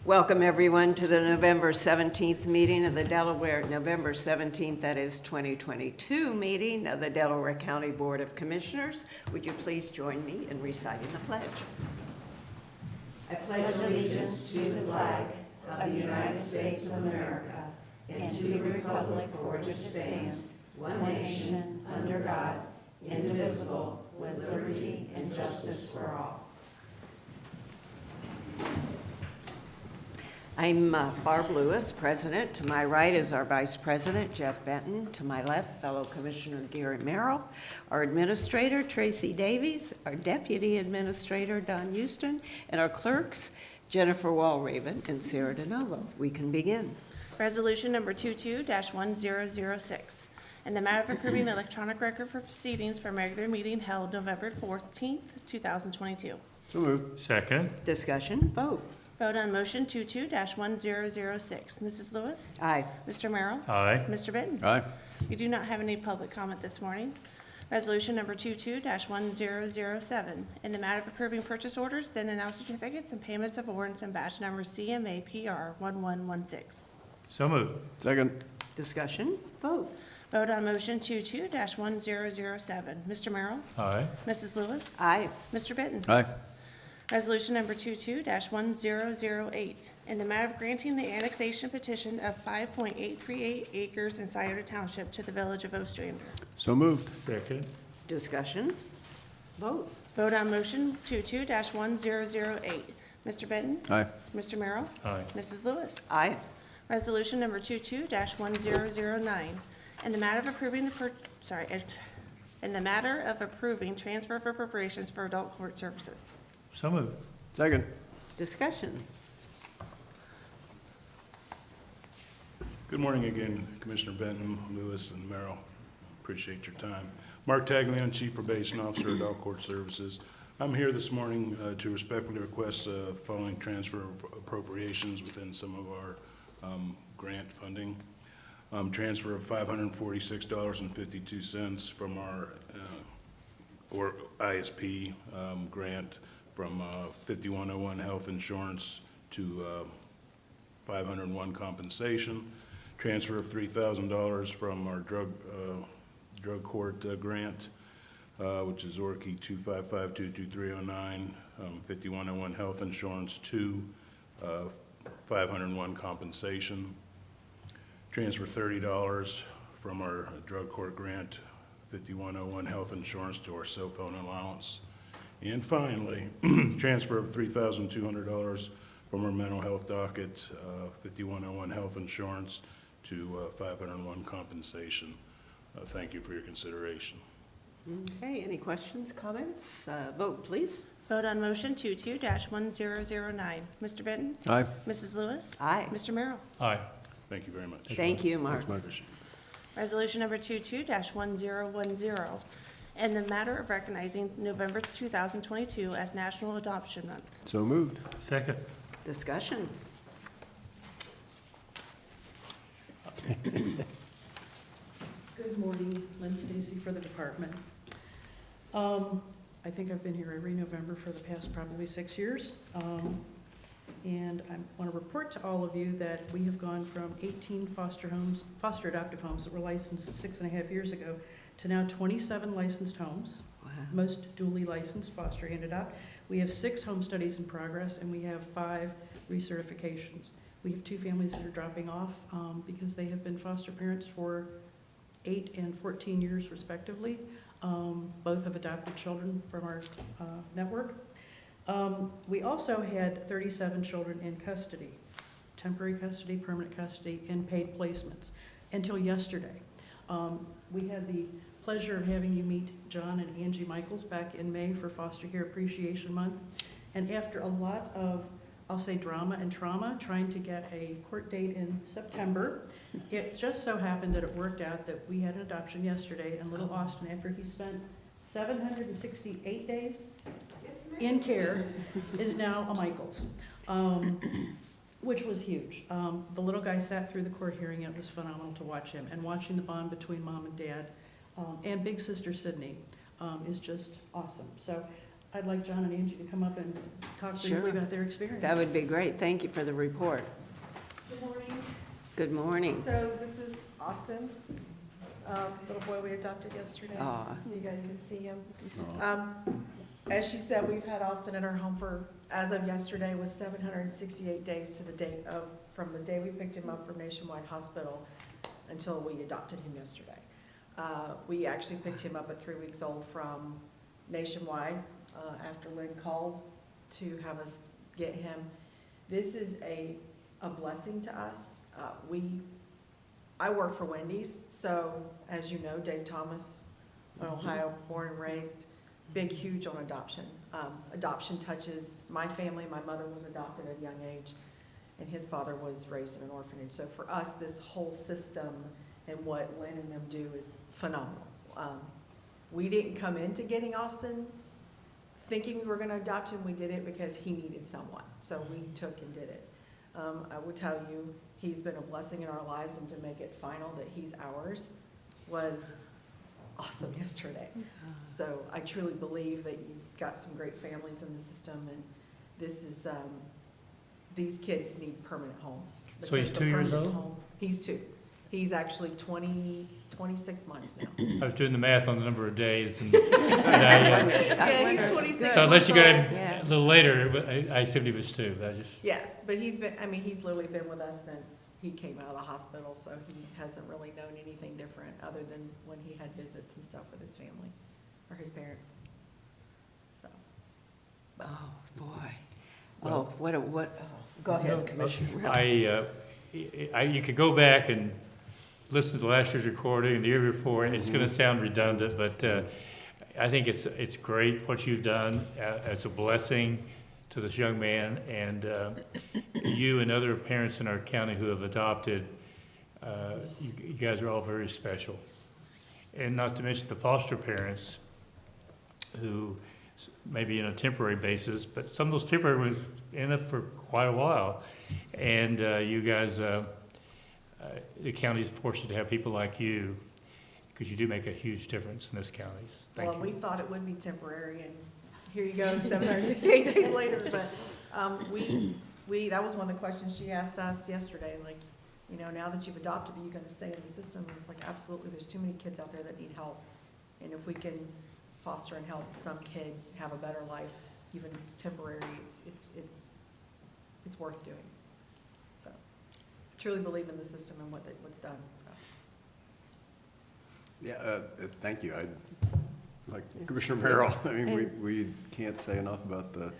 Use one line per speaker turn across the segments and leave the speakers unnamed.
Welcome, everyone, to the November 17th meeting of the Delaware, November 17th, that is 2022 meeting of the Delaware County Board of Commissioners. Would you please join me in reciting the pledge?
I pledge allegiance to the flag of the United States of America and to the republic for which it stands, one nation, under God, indivisible, with liberty and justice for all.
I'm Barb Lewis, President. To my right is our Vice President, Jeff Benton. To my left, fellow Commissioner Gary Merrill. Our Administrator, Tracy Davies. Our Deputy Administrator, Don Houston. And our clerks, Jennifer Walraven and Sarah DeNovo. We can begin.
Resolution number 22-1006. In the matter of approving the electronic record for proceedings from regular meeting held November 14th, 2022.
So moved.
Second.
Discussion, vote.
Vote on motion 22-1006. Mrs. Lewis?
Aye.
Mr. Merrill?
Aye.
Mr. Benton?
Aye.
We do not have any public comment this morning. Resolution number 22-1007. In the matter of approving purchase orders, then and now certificates and payments of warrants and batch number CMAPR 1116.
So moved.
Second.
Discussion, vote.
Vote on motion 22-1007. Mr. Merrill?
Aye.
Mrs. Lewis?
Aye.
Mr. Benton?
Aye.
Resolution number 22-1008, in the matter of granting the annexation petition of 5.838 acres in Scioto Township to the Village of Ostrander.
So moved.
Second.
Discussion, vote.
Vote on motion 22-1008. Mr. Benton?
Aye.
Mr. Merrill?
Aye.
Mrs. Lewis?
Aye.
Resolution number 22-1009, in the matter of approving in the matter of approving transfer of appropriations for adult court services.
So moved.
Second.
Discussion.
Good morning again, Commissioner Benton, Lewis, and Merrill. Appreciate your time. Mark Taglione, Chief Probation Officer, Adult Court Services. I'm here this morning to respectfully request following transfer of appropriations within some of our grant funding. Transfer of $546.52 from our or ISP grant from 5101 health insurance to 501 compensation. Transfer of $3,000 from our drug court grant, which is ORCI 255-22309, 5101 health insurance to 501 compensation. Transfer $30 from our drug court grant, 5101 health insurance to our cell phone allowance. And finally, transfer of $3,200 from our mental health docket, 5101 health insurance to 501 compensation. Thank you for your consideration.
Okay, any questions, comments? Vote, please.
Vote on motion 22-1009. Mr. Benton?
Aye.
Mrs. Lewis?
Aye.
Mr. Merrill?
Aye.
Thank you very much.
Thank you, Mark.
Thanks, Mike.
Resolution number 22-1010, and the matter of recognizing November 2022 as National Adoption Month.
So moved.
Second.
Discussion.
Good morning, Lynn Stacy for the department. I think I've been here every November for the past probably 6 years. And I want to report to all of you that we have gone from 18 foster adoptive homes that were licensed 6.5 years ago to now 27 licensed homes,
Wow.
most duly licensed foster and adopt. We have 6 home studies in progress, and we have 5 recertifications. We have 2 families that are dropping off because they have been foster parents for 8 and 14 years respectively. Both have adopted children from our network. We also had 37 children in custody, temporary custody, permanent custody, and paid placements until yesterday. We had the pleasure of having you meet John and Angie Michaels back in May for Foster Care Appreciation Month. And after a lot of, I'll say, drama and trauma, trying to get a court date in September, it just so happened that it worked out that we had an adoption yesterday, and little Austin, after he spent 768 days in care, is now a Michaels, which was huge. The little guy sat through the court hearing. It was phenomenal to watch him, and watching the bond between mom and dad and big sister Sydney is just awesome. So I'd like John and Angie to come up and talk
Sure.
briefly about their experience.
That would be great. Thank you for the report.
Good morning.
Good morning.
So this is Austin, little boy we adopted yesterday.
Aw.
So you guys can see him. As she said, we've had Austin in our home for, as of yesterday, was 768 days to the date of, from the day we picked him up from Nationwide Hospital until we adopted him yesterday. We actually picked him up at 3 weeks old from Nationwide, after Lynn called to have us get him. This is a blessing to us. I work for Wendy's, so as you know, Dave Thomas, Ohio, born and raised, big, huge on adoption. Adoption touches my family. My mother was adopted at a young age, and his father was raised in an orphanage. So for us, this whole system and what Lynn and them do is phenomenal. We didn't come into getting Austin thinking we were gonna adopt him. We did it because he needed someone, so we took and did it. I would tell you, he's been a blessing in our lives, and to make it final that he's ours was awesome yesterday. So I truly believe that you've got some great families in the system, and this is, these kids need permanent homes.
So he's
Because
2
the
years
permanent
old?
home- He's 2. He's actually 26 months now.
I was doing the math on the number of days, and
Yeah, he's 26
so unless you
months
got
old.
him
Yeah.
a little later, but I assumed he was 2. I just,
Yeah, but he's been, I mean, he's literally been with us since he came out of the hospital, so he hasn't really known anything different other than when he had visits and stuff with his family, or his parents. So,
Oh, boy.
Well-
Oh, go ahead, Commissioner.
you could go back and listen to last year's recording and the year before, and it's gonna sound redundant, but I think it's great what you've done. It's a blessing to this young man, and you and other parents in our county who have adopted, you guys are all very special. And not to mention the foster parents who maybe in a temporary basis, but some of those temporary ones end up for quite a while. And you guys, the county's fortunate to have people like you, because you do make a huge difference in this county. Thank
well,
you.
we thought it would be temporary, and here you go, 768 days later, but that was one of the questions she asked us yesterday, like, you know, now that you've adopted, are you gonna stay in the system? And it's like, absolutely, there's too many kids out there that need help, and if we can foster and help some kid have a better life, even if it's temporary, it's worth doing. So, truly believe in the system and what's done, so.
Yeah, thank you. Like Commissioner Merrill, I mean, we can't say enough about the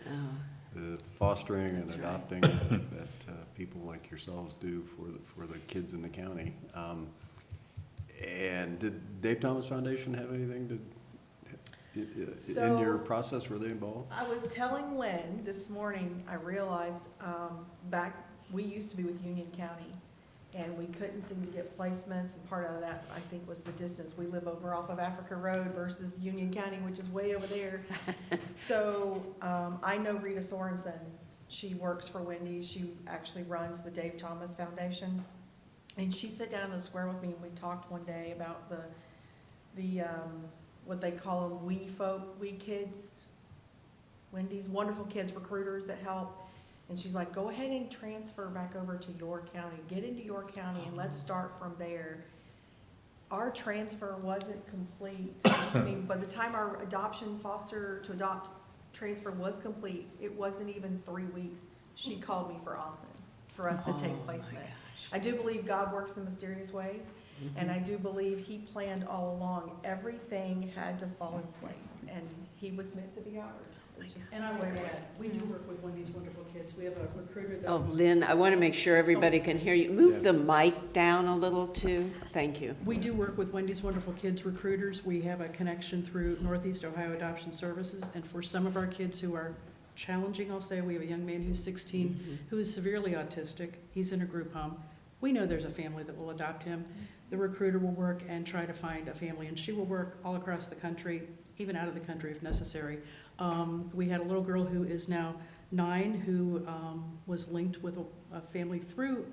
fostering and
That's right.
adopting that people like yourselves do for the kids in the county. And did Dave Thomas Foundation have anything in your process? Were they involved?
I was telling Lynn this morning, I realized we used to be with Union County, and we couldn't seem to get placements, and part of that, I think, was the distance. We live over off of Africa Road versus Union County, which is way over there. So I know Rita Sorensen. She works for Wendy's. She actually runs the Dave Thomas Foundation. And she sat down in the square with me, and we talked one day about the what they call them, we kids, Wendy's, wonderful kids, recruiters that help. And she's like, go ahead and transfer back over to York County, get into York County, and let's start from there. Our transfer wasn't complete. I mean, by the time our adoption, foster to adopt transfer was complete, it wasn't even 3 weeks. She called me for Austin, for us to take placement. I do believe God works in mysterious ways, and I do believe He planned all along. Everything had to fall in place, and He was meant to be ours. It's just
And I
the way
would
it
add,
went.
we do work with Wendy's Wonderful Kids. We have a recruiter that.
Oh, Lynn, I want to make sure everybody can hear you. Move the mic down a little, too. Thank you.
We do work with Wendy's Wonderful Kids recruiters. We have a connection through Northeast Ohio Adoption Services, and for some of our kids who are challenging, I'll say, we have a young man who's 16 who is severely autistic. He's in a group home. We know there's a family that will adopt him. The recruiter will work and try to find a family, and she will work all across the country, even out of the country if necessary. We had a little girl who is now 9 who was linked with a family through,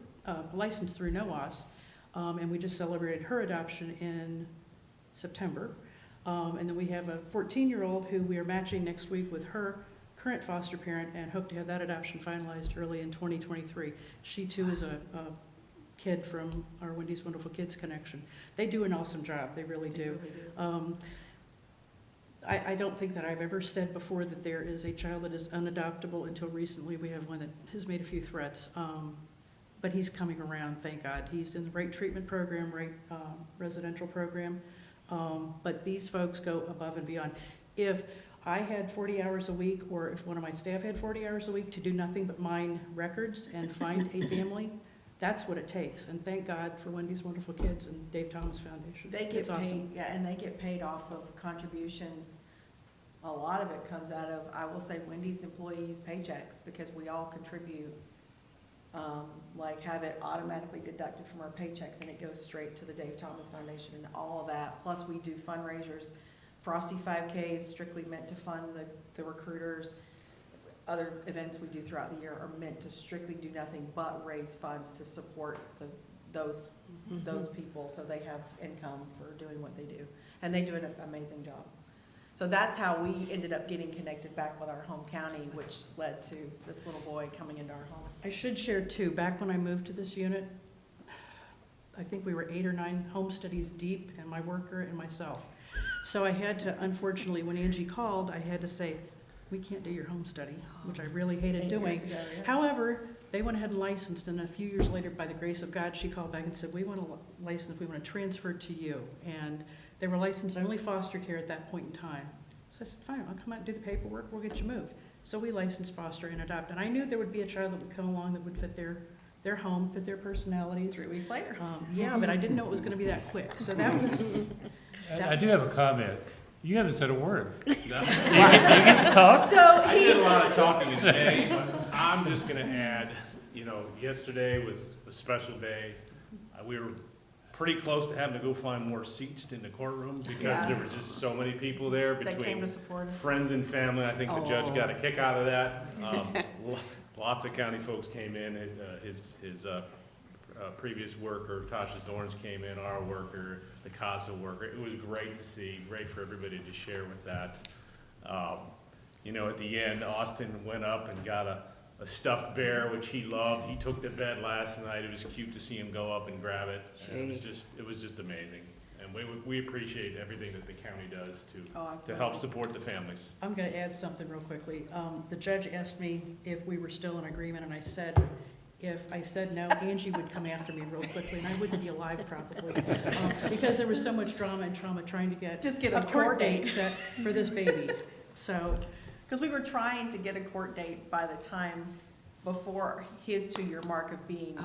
licensed through NOAS, and we just celebrated her adoption in September. And then we have a 14-year-old who we are matching next week with her current foster parent and hope to have that adoption finalized early in 2023. She too is a kid from our Wendy's Wonderful Kids connection. They do an awesome job, they really do. I don't think that I've ever said before that there is a child that is unadoptable until recently. We have one that has made a few threats. But he's coming around, thank God. He's in the right treatment program, right residential program. But these folks go above and beyond. If I had 40 hours a week, or if one of my staff had 40 hours a week to do nothing but mine records and find a family, that's what it takes. And thank God for Wendy's Wonderful Kids and Dave Thomas Foundation.
They get
It's
paid,
awesome.
yeah, and they get paid off of contributions. A lot of it comes out of, I will say, Wendy's employees' paychecks, because we all contribute, like have it automatically deducted from our paychecks, and it goes straight to the Dave Thomas Foundation and all of that. Plus, we do fundraisers. Frosty 5K is strictly meant to fund the recruiters. Other events we do throughout the year are meant to strictly do nothing but raise funds to support those people, so they have income for doing what they do. And they do an amazing job. So that's how we ended up getting connected back with our home county, which led to this little boy coming into our home.
I should share too, back when I moved to this unit, I think we were 8 or 9 home studies deep, and my worker and myself. So I had to, unfortunately, when Angie called, I had to say, we can't do your home study, which I really hated
8
doing.
years ago, yeah.
However, they went ahead and licensed, and a few years later, by the grace of God, she called back and said, we want to license, we want to transfer to you. And they were licensed only foster care at that point in time. So I said, fine, I'll come out and do the paperwork, we'll get you moved. So we licensed, foster, and adopt. And I knew there would be a child that would come along that would fit their home, fit their personalities.
3 weeks later.
Yeah, but I didn't know it was going to be that quick. So that was,
I do have a comment. You haven't said a word. Do you get to talk?
I did a lot of talking today, but I'm just gonna add, yesterday was a special day. We were pretty close to having to go find more seats in the courtroom because
Yeah.
there were just so many people there
That came
between
to support us.
friends and family. I think the judge
Oh.
got a kick out of that. Lots of county folks came in. His previous worker, Tasha Zorns, came in, our worker, the CASA worker. It was great to see, great for everybody to share with that. At the end, Austin went up and got a stuffed bear, which he loved. He took to bed last night. It was cute to see him go up and grab it. And it was just amazing. And we appreciate everything that the county does to help support the families.
I'm going to add something real quickly. The judge asked me if we were still in agreement, and I said, if I said no, Angie would come after me real quickly, and I wouldn't be alive probably. Because there was so much drama and trauma trying to get
Just get a
court
court
date
date.
set for this baby. So,
Because we were trying to get a court date by the time before his 2-year mark of being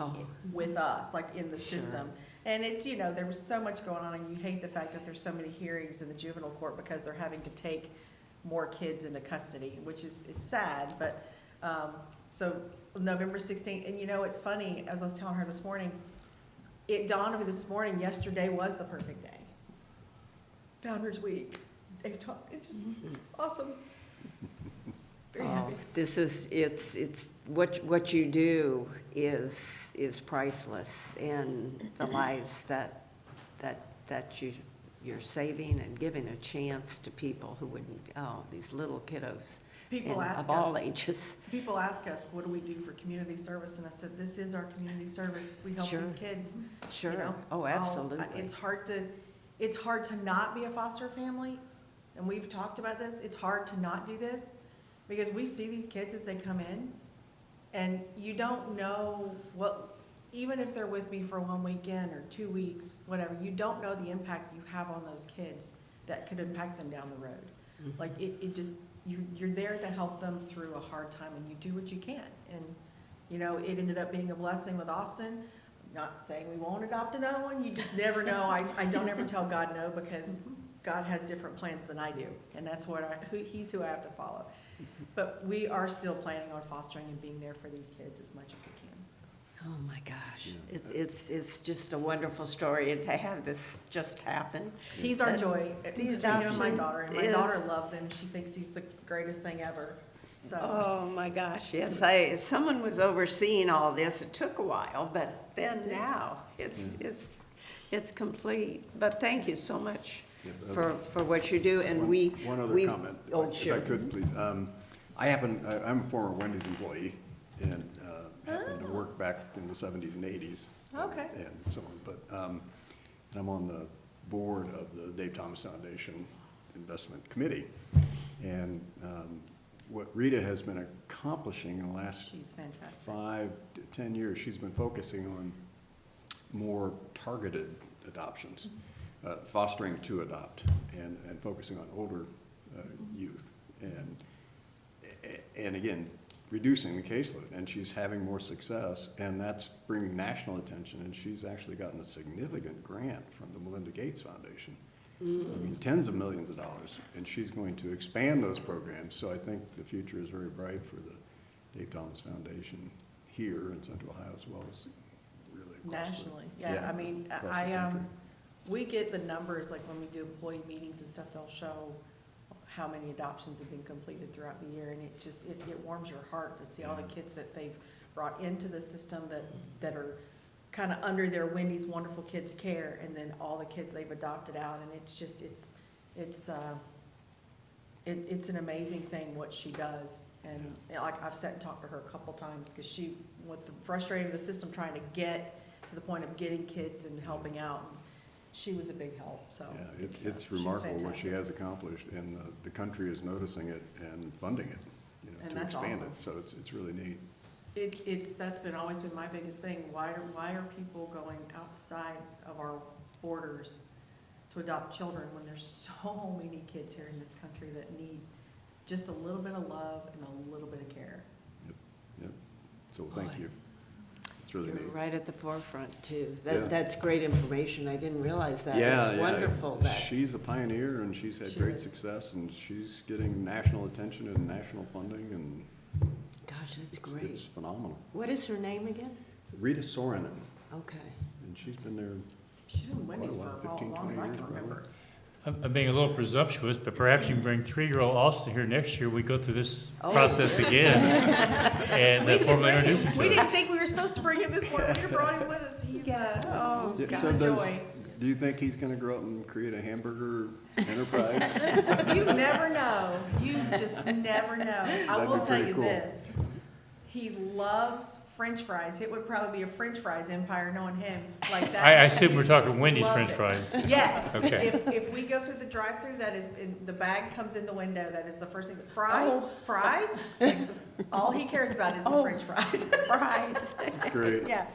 with us, like in the system. And it's, there was so much going on, and you hate the fact that there's so many hearings in the juvenile court because they're having to take more kids into custody, which is, it's sad, but, so November 16th, and it's funny, as I was telling her this morning, it dawned on me this morning, yesterday was the perfect day. Founders Week, it's just awesome. Very happy.
This is, it's, what you do is priceless, and the lives that you're saving and giving a chance to people who wouldn't, these little kiddos.
People
and
ask
of all
us,
ages.
people ask us, what do we do for community service? And I said, this is our community service. We help
Sure.
these kids.
Sure. Oh, absolutely.
It's hard to not be a foster family, and we've talked about this. It's hard to not do this, because we see these kids as they come in, and you don't know what, even if they're with me for 1 weekend or 2 weeks, whatever, you don't know the impact you have on those kids that could impact them down the road.
Mhm.
Like, it just, you're there to help them through a hard time, and you do what you can. And, it ended up being a blessing with Austin. Not saying we won't adopt another one, you just never know. I don't ever tell God no, because God has different plans than I do, and that's he's who I have to follow. But we are still planning on fostering and being there for these kids as much as we can.
Oh, my gosh. It's just a wonderful story, and to have this just happen.
He's our
That-
joy,
the
between him and my
adoption
daughter, and my daughter
is-
loves him. She thinks he's the greatest thing ever, so.
Oh, my gosh, yes, someone was overseeing all this. It took a while, but then now, it's complete. But thank you so much for what you do, and
One other
we-
comment,
Oh,
if
sure.
I could, please. I'm a former Wendy's employee and happened to work back in the 70s and 80s.
Okay.
And so on, but I'm on the board of the Dave Thomas Foundation Investment Committee. And what Rita has been accomplishing in the last
She's fantastic.
5 to 10 years, she's been focusing on more targeted adoptions, fostering to adopt, and focusing on older youth. And again, reducing the caseload, and she's having more success, and that's bringing national attention, and she's actually gotten a significant grant from the Melinda Gates Foundation. I mean, tens of millions of dollars, and she's going to expand those programs, so I think the future is very bright for the Dave Thomas Foundation here in Central Ohio as well as really across the-
Nationally, yeah, I mean,
across the country.
we get the numbers, like when we do employee meetings and stuff, they'll show how many adoptions have been completed throughout the year, and it just, it warms your heart to see all the
Yeah.
kids that they've brought into the system that are kind of under their Wendy's Wonderful Kids care, and then all the kids they've adopted out, and it's just, it's an amazing thing what she does. And like, I've sat and talked to her a couple times, because she, with the frustrating of the system, trying to get to the point of getting kids and helping out, she was a big help, so.
Yeah, it's
she's
remarkable what she
fantastic.
has accomplished, and the country is noticing it and funding it, you know,
And
to
that's
expand
awesome.
it, so it's really neat.
That's always been my biggest thing. Why are people going outside of our borders to adopt children when there's so many kids here in this country that need just a little bit of love and a little bit of care?
Yep, so thank
Boy.
you. It's really
You're
neat.
right at the forefront, too.
Yeah.
That's great information. I didn't realize that.
Yeah,
It's
yeah.
wonderful that,
She's a pioneer, and she's had
She
great
is.
success, and she's getting national attention and national funding, and
gosh, that's
it's
great.
phenomenal.
What is her name again?
Rita Sorinen,
Okay.
and she's been there.
She's been Wendy's
Quite a
for
while,
as
15,
long as
20
I
years
can
probably.
remember.
I'm being a little presumptuous, but perhaps you can bring 3-year-old Austin here next year, we go through this
Oh.
process again, and
We can
formally
bring
introduce him
him.
to
We
her.
didn't think we were supposed to bring him this morning. We brought him with us. He's, oh,
Yeah,
God,
so
a
does-
joy.
Do you think he's gonna grow up and create a hamburger enterprise?
You never know. You just never know. I
That'd
will
be
tell
pretty
you
cool.
this. He loves French fries. It would probably be a French fries empire knowing him like that.
I assume we're talking Wendy's
Loves
french
it.
fries.
Yes.
Okay.
If we go through the drive-through, that is, the bag comes in the window, that is the first thing. Fries,
Oh.
fries, like, all he cares about is the
Oh.
French fries.
Fries.
That's great.
Yeah,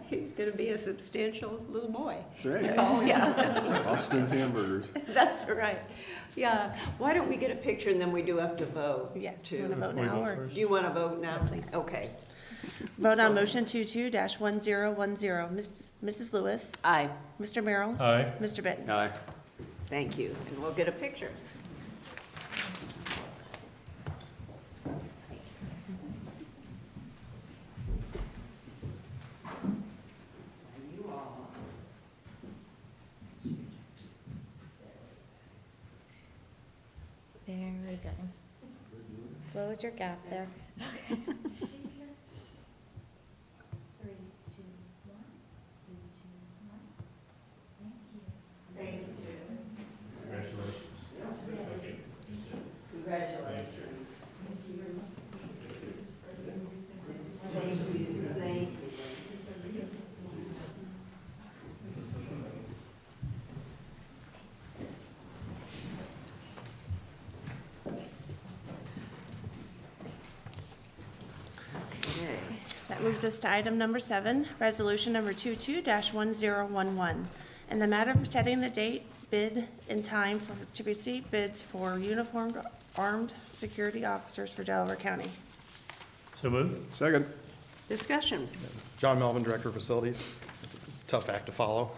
he's gonna be a substantial little boy.
That's right.
Oh, yeah,
Austin's Hamburgers.
that's right. Yeah, why don't we get a picture and then we do have to vote?
Yes,
too.
you want to vote
We
now,
go
or
first.
Do you want to vote now?
Please.
Okay.
vote on motion 22-1010? Mrs. Lewis,
Aye,
Mr. Merrill,
Aye.
Mr. Benton.
Aye.
thank you, and we'll get a picture.
Very good. Close your gap there.
Congratulations. Thank you, thank you. Okay.
That moves us to item number 7, resolution number 22-1011. And the matter for setting the date, bid, and time to receive bids for uniformed armed security officers for Delaware County.
So moved.
Second.
Discussion.
John Melvin, Director of Facilities. It's a tough act to follow.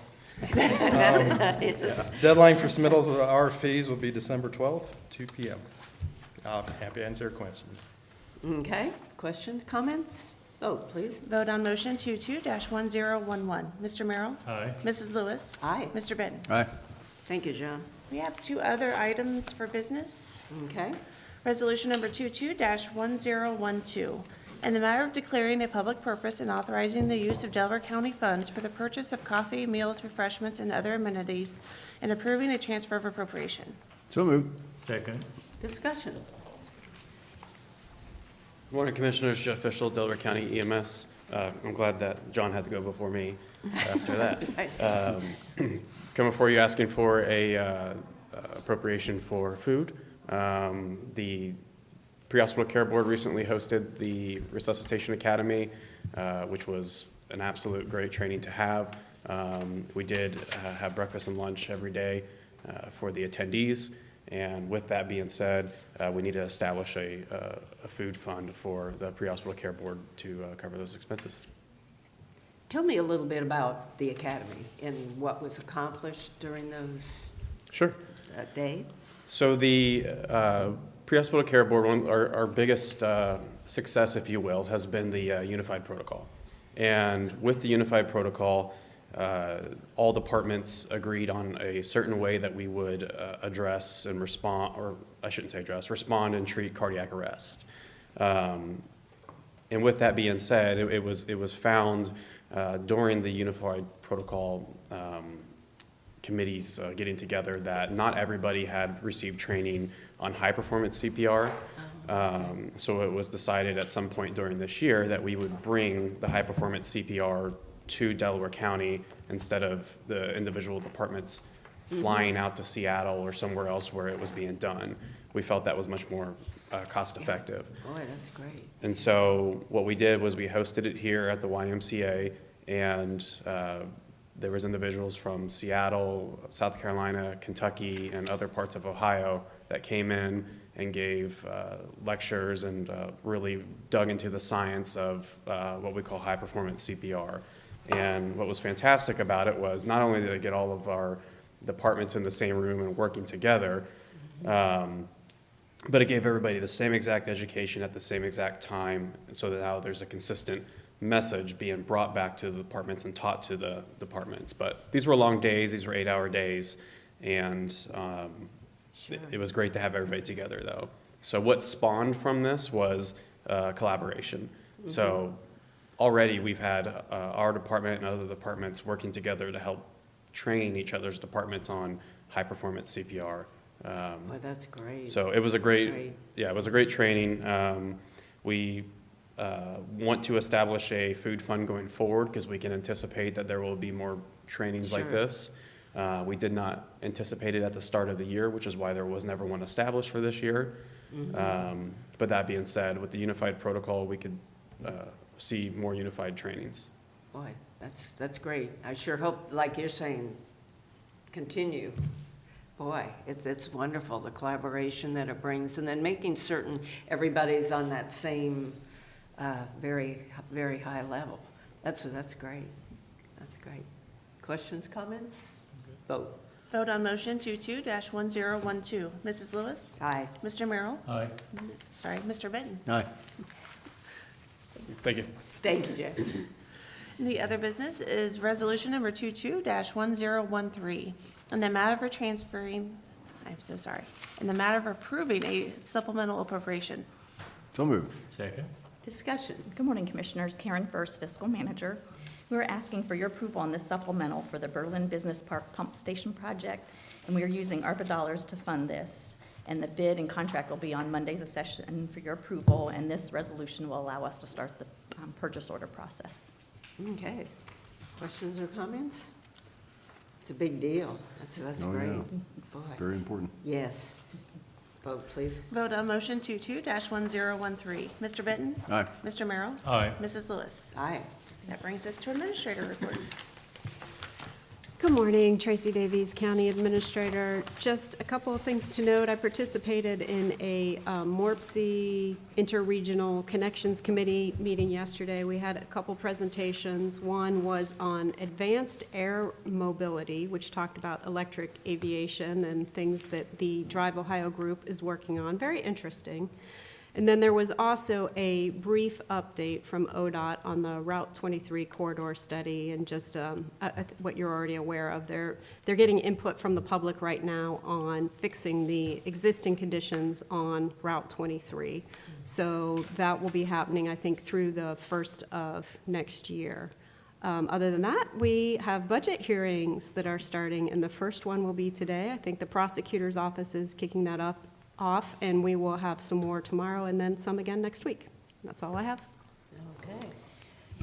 Yes.
Deadline for submittal of RFPs will be December 12th, 2 PM. Happy to answer questions.
Okay, questions, comments? Vote, please.
Vote on motion 22-1011. Mr. Merrill,
Aye.
Mrs. Lewis,
Aye.
Mr. Benton.
Aye.
Thank you, John.
We have 2 other items for business.
Okay.
Resolution number 22-1012.
In the matter of declaring a public purpose and authorizing the use of Delaware County funds for the purchase of coffee, meals, refreshments, and other amenities, and approving a transfer of appropriation.
So moved.
Second.
Discussion.
Good morning, Commissioners. Jeff Fishel, Delaware County EMS. I'm glad that John had to go before me after that. Come before you asking for a appropriation for food. The Pre-Hospital Care Board recently hosted the Resuscitation Academy, which was an absolute great training to have. We did have breakfast and lunch every day for the attendees. And with that being said, we need to establish a food fund for the Pre-Hospital Care Board to cover those expenses.
Tell me a little bit about the academy and what was accomplished during those
Sure.
day.
So the Pre-Hospital Care Board, our biggest success, if you will, has been the Unified Protocol. And with the Unified Protocol, all departments agreed on a certain way that we would address and respond, or I shouldn't say address, respond and treat cardiac arrest. And with that being said, it was found during the Unified Protocol committees getting together that not everybody had received training on high-performance CPR. So it was decided at some point during this year that we would bring the high-performance CPR to Delaware County instead of the individual departments flying out to Seattle or somewhere else where it was being done. We felt that was much more cost-effective.
Boy, that's great.
And so what we did was we hosted it here at the YMCA, and there was individuals from Seattle, South Carolina, Kentucky, and other parts of Ohio that came in and gave lectures and really dug into the science of what we call high-performance CPR. And what was fantastic about it was not only did it get all of our departments in the same room and working together, but it gave everybody the same exact education at the same exact time, so that now there's a consistent message being brought back to the departments and taught to the departments. But these were long days, these were 8-hour days, and
Sure.
it was great to have everybody together, though. So what spawned from this was collaboration. So already we've had our department and other departments working together to help train each other's departments on high-performance CPR.
Boy, that's great.
So it was a
That's
great, yeah, it was a great training. We want to establish a food fund going forward because we can anticipate that there will be more trainings like
Sure.
this. We did not anticipate it at the start of the year, which is why there was never one established for this year. But that being said, with the Unified Protocol, we could see more unified trainings.
Boy, that's great. I sure hope, like you're saying, continue. Boy, it's wonderful, the collaboration that it brings, and then making certain everybody's on that same very, very high level. That's great. That's great. Questions, comments? Vote.
Vote on motion 22-1012. Mrs. Lewis?
Aye.
Mr. Merrill?
Aye.
Sorry, Mr. Benton?
Aye.
Thank you.
Thank you, Jeff.
The other business is resolution number 22-1013. In the matter of transferring, I'm so sorry, in the matter of approving a supplemental appropriation.
So moved.
Second.
Discussion.
Good morning, Commissioners. Karen First, Fiscal Manager. We are asking for your approval on this supplemental for the Berlin Business Park Pump Station project, and we are using ARPA dollars to fund this. And the bid and contract will be on Monday's session for your approval, and this resolution will allow us to start the purchase order process.
Okay. Questions or comments? It's a big deal. That's
Oh,
great.
yeah.
Boy,
Very important.
yes. Vote, please.
Vote on motion 22-1013. Mr. Benton?
Aye.
Mr. Merrill?
Aye.
Mrs. Lewis?
Aye.
That brings us to administrator reports.
Good morning, Tracy Davies, County Administrator. Just a couple of things to note. I participated in a MORPC Interregional Connections Committee meeting yesterday. We had a couple presentations. One was on advanced air mobility, which talked about electric aviation and things that the Drive Ohio group is working on. Very interesting. And then there was also a brief update from ODOT on the Route 23 corridor study, and just what you're already aware of. They're getting input from the public right now on fixing the existing conditions on Route 23. So that will be happening, I think, through the first of next year. Other than that, we have budget hearings that are starting, and the first one will be today. I think the prosecutor's office is kicking that off, and we will have some more tomorrow and then some again next week. That's all I have.
Okay.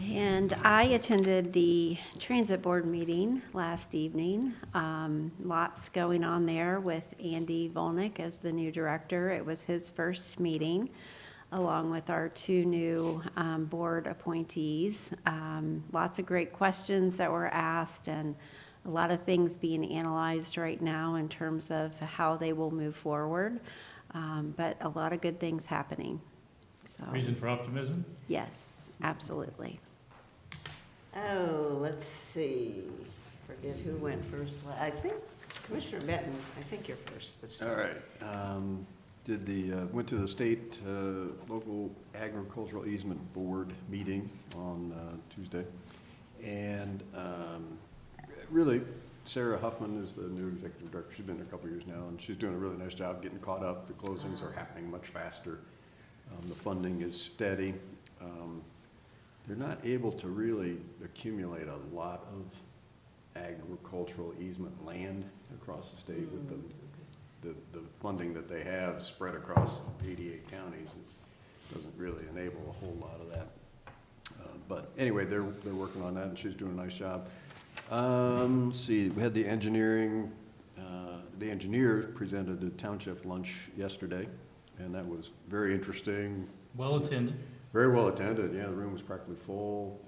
And I attended the Transit Board meeting last evening. Lots going on there with Andy Volnick as the new director. It was his first meeting, along with our two new board appointees. Lots of great questions that were asked, and a lot of things being analyzed right now in terms of how they will move forward. But a lot of good things happening. So,
Reason for optimism?
yes, absolutely.
Oh, let's see, forget who went first. I think Commissioner Benton, I think you're first. Let's
All right. Went to the state local agricultural easement board meeting on Tuesday. And really, Sarah Huffman is the new executive director. She's been there a couple of years now, and she's doing a really nice job getting caught up. The closings are happening much faster. The funding is steady. They're not able to really accumulate a lot of agricultural easement land across the state with the funding that they have spread across 88 counties doesn't really enable a whole lot of that. But anyway, they're working on that, and she's doing a nice job. Let's see, we had the engineers presented a township lunch yesterday, and that was very interesting.
Well attended.
Very well attended, yeah, the room was practically full.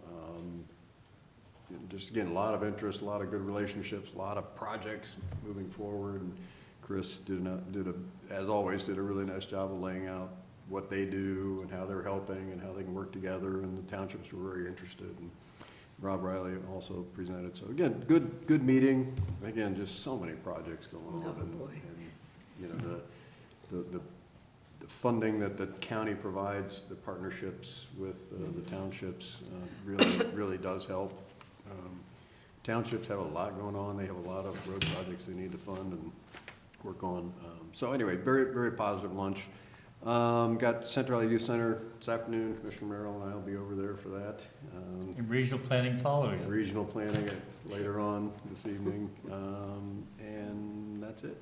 Just again, a lot of interest, a lot of good relationships, a lot of projects moving forward. And Chris as always, did a really nice job of laying out what they do and how they're helping and how they can work together, and the townships were very interested. And Rob Riley also presented. So again, good meeting. Again, just so many projects going on.
Oh, boy.
And you know, the funding that the county provides, the partnerships with the townships really does help. Townships have a lot going on. They have a lot of road projects they need to fund and work on. So anyway, very, very positive lunch. Got Central Valley Youth Center this afternoon. Commissioner Merrill and I will be over there for that.
And regional planning following.
Regional planning later on this evening. And that's it.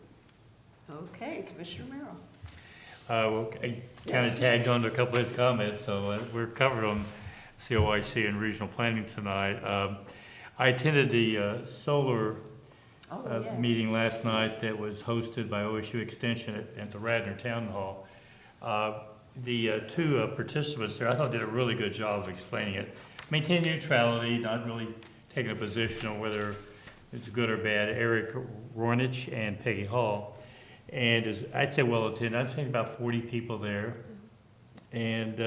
Okay, Commissioner Merrill.
Well, I kind of tagged on to a couple of his comments, so we're covered on COIC and regional planning tonight. I attended the solar
Yes.
meeting last night that was hosted by OSU Extension at the Radnor Town Hall. The two participants there, I thought, did a really good job of explaining it. Maintain neutrality, not really taking a position on whether it's good or bad. Eric Roynich and Peggy Hall. And I'd say well attended. I've seen about 40 people there. And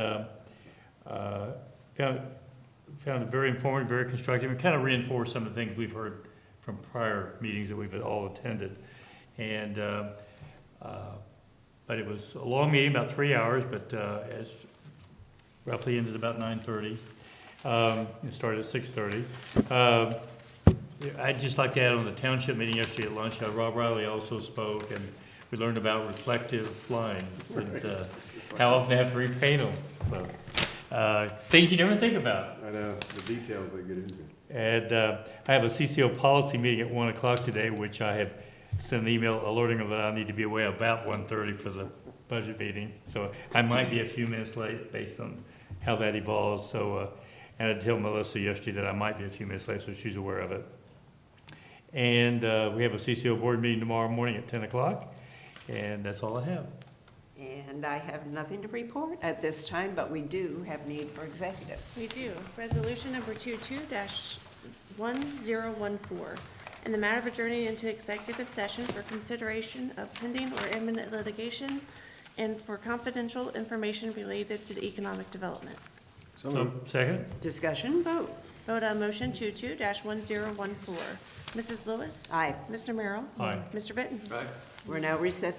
found it very informative, very constructive, and kind of reinforced some of the things we've heard from prior meetings that we've all attended. And but it was a long meeting, about 3 hours, but as roughly ended about 9:30. It started at 6:30. I'd just like to add on the township meeting yesterday at lunch, Rob Riley also spoke, and we learned about reflective lines and how often they have to repaint them. So, things you never think about.
I know, the details they get into.
And I have a CCO policy meeting at 1 o'clock today, which I have sent an email alerting them that I need to be away about 1:30 for the budget meeting. So I might be a few minutes late based on how that evolves. So, and I told Melissa yesterday that I might be a few minutes late, so she's aware of it. And we have a CCO board meeting tomorrow morning at 10 o'clock, and that's all I have.
And I have nothing to report at this time, but we do have need for executive.
We do. Resolution number 22-1014, in the matter of adjourning into executive session for consideration of pending or imminent litigation and for confidential information related to the economic development.
So, second?
Discussion, vote.
Vote on motion 22-1014. Mrs. Lewis?
Aye.
Mr. Merrill?
Aye.
Mr. Benton?
Right.
We're now recessed